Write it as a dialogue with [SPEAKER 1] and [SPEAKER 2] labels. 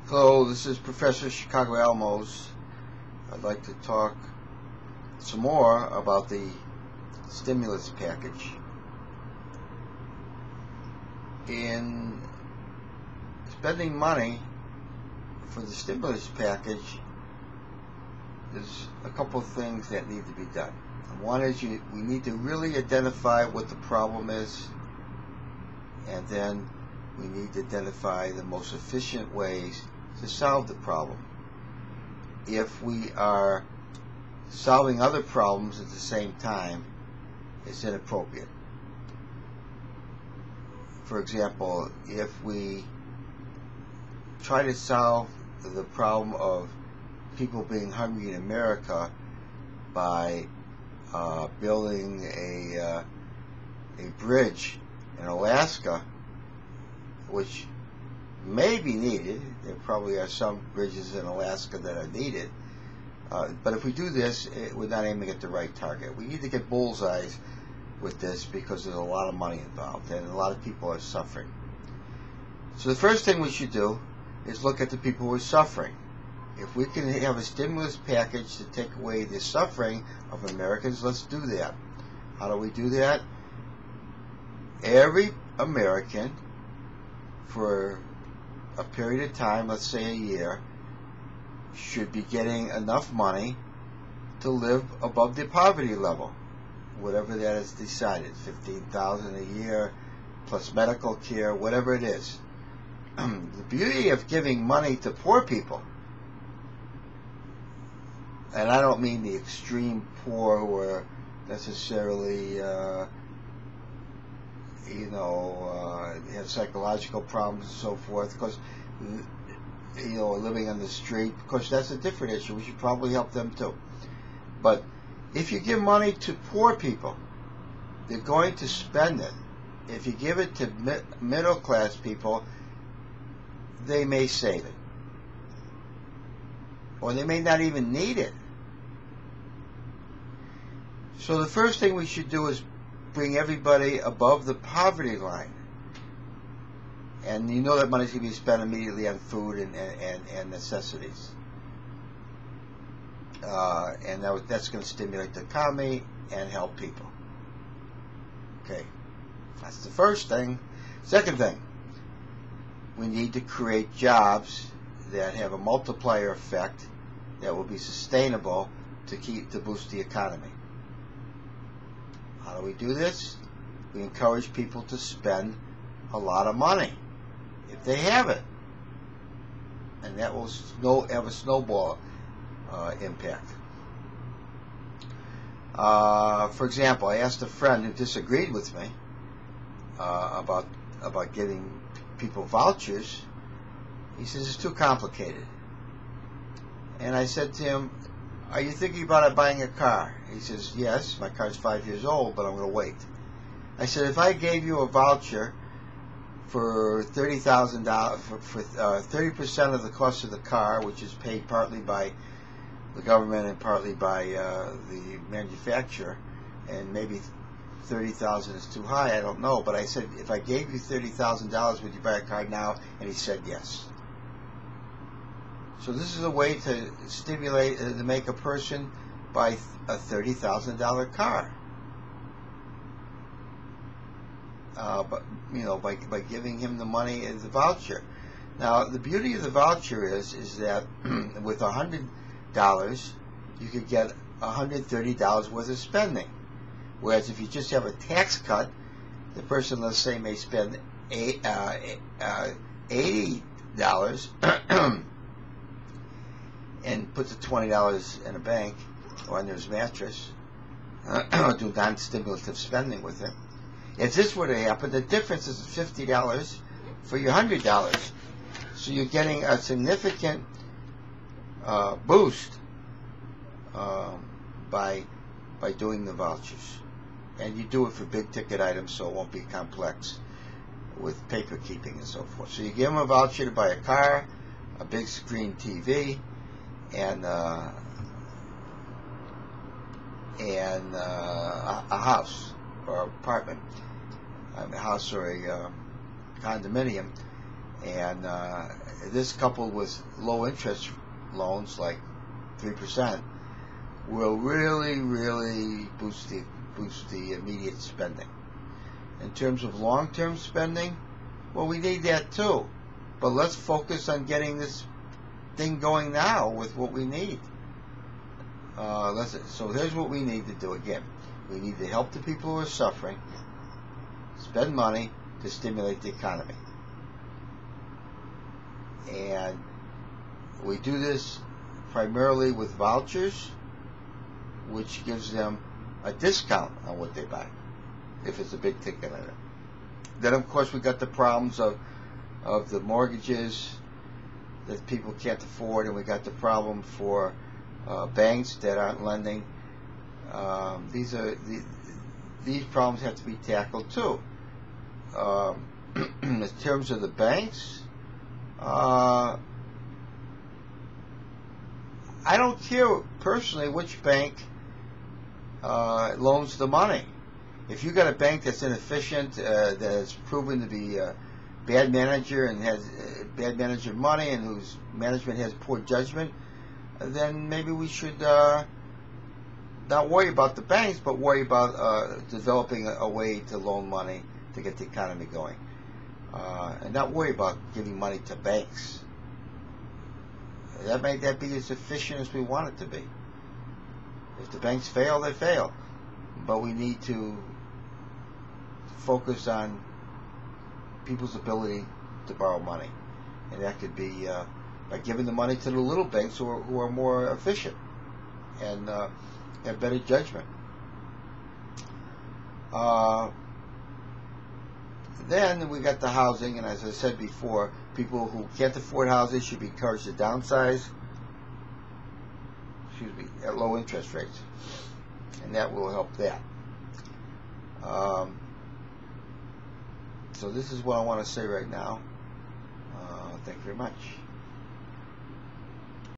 [SPEAKER 1] Hello, this is Professor Chicagoalmose. I'd like to talk some more about the stimulus package. In spending money for the stimulus package, there's a couple of things that need to be done. One is we need to really identify what the problem is, and then we need to identify the most efficient ways to solve the problem. If we are solving other problems at the same time, it's inappropriate. For example, if we try to solve the problem of people being hungry in America by building a bridge in Alaska, which may be needed. There probably are some bridges in Alaska that are needed. But if we do this, we're not aiming at the right target. We need to get bullseyes with this because there's a lot of money involved and a lot of people are suffering. So the first thing we should do is look at the people who are suffering. If we can have a stimulus package to take away the suffering of Americans, let's do that. How do we do that? Every American, for a period of time, let's say a year, should be getting enough money to live above the poverty level, whatever that is decided, $15,000 a year plus medical care, whatever it is. The beauty of giving money to poor people, and I don't mean the extreme poor who are necessarily have psychological problems and so forth, because living on the street, because that's a different issue. We should probably help them too. But if you give money to poor people, they're going to spend it. If you give it to middle class people, they may save it, or they may not even need it. So the first thing we should do is bring everybody above the poverty line. And you know that money's going to be spent immediately on food and necessities. And that's going to stimulate the economy and help people. Okay, that's the first thing. Second thing, we need to create jobs that have a multiplier effect that will be sustainable to boost the economy. How do we do this? We encourage people to spend a lot of money if they have it, and that will have a snowball impact. For example, I asked a friend who disagreed with me about giving people vouchers. He says it's too complicated. And I said to him, are you thinking about buying a car? He says, yes, my car's 5 years old, but I'm going to wait. I said, if I gave you a voucher for $30,000 for 30% of the cost of the car, which is paid partly by the government and partly by the manufacturer, and maybe $30,000 is too high, I don't know, but I said, if I gave you $30,000, would you buy a car now? And he said yes. So this is a way to stimulate, to make a person buy a $30,000 car. By giving him the money as a voucher. Now, the beauty of the voucher is that with $100, you could get $130 worth of spending. Whereas if you just have a tax cut, the person, let's say, may spend $80 and put the $20 in a bank or under his mattress, do non-stimulative spending with it. If this were to happen, the difference is $50 for your $100. So you're getting a significant boost by doing the vouchers. And you do it for big ticket items, so it won't be complex with paper keeping and so forth. So you give them a voucher to buy a car, a big screen TV, and a house or apartment, a house or a condominium, And this, coupled with low interest loans like 3%, will really boost the immediate spending. In terms of long-term spending, well, we need that too, but let's focus on getting this thing going now with what we need. So here's what we need to do. Again, we need to help the people who are suffering, spend money to stimulate the economy. And we do this primarily with vouchers, which gives them a discount on what they buy, if it's a big ticket item. Then, of course, we got the problems of the mortgages that people can't afford, and we got the problem for banks that aren't lending. These problems have to be tackled too. In terms of the banks, I don't care personally which bank loans the money. If you got a bank that's inefficient, that has proven to be a bad manager and has bad manager money, and whose management has poor judgment, then maybe we should not worry about the banks, but worry about developing a way to loan money to get the economy going, and not worry about giving money to banks. That may not be as efficient as we want it to be. If the banks fail, they fail. But we need to focus on people's ability to borrow money. And that could be by giving the money to the little banks who are more efficient and have better judgment. Then we got the housing, and as I said before, people who can't afford houses should be encouraged to downsize, at low interest rates, and that will help that. So this is what I want to say right now. Thank you very much.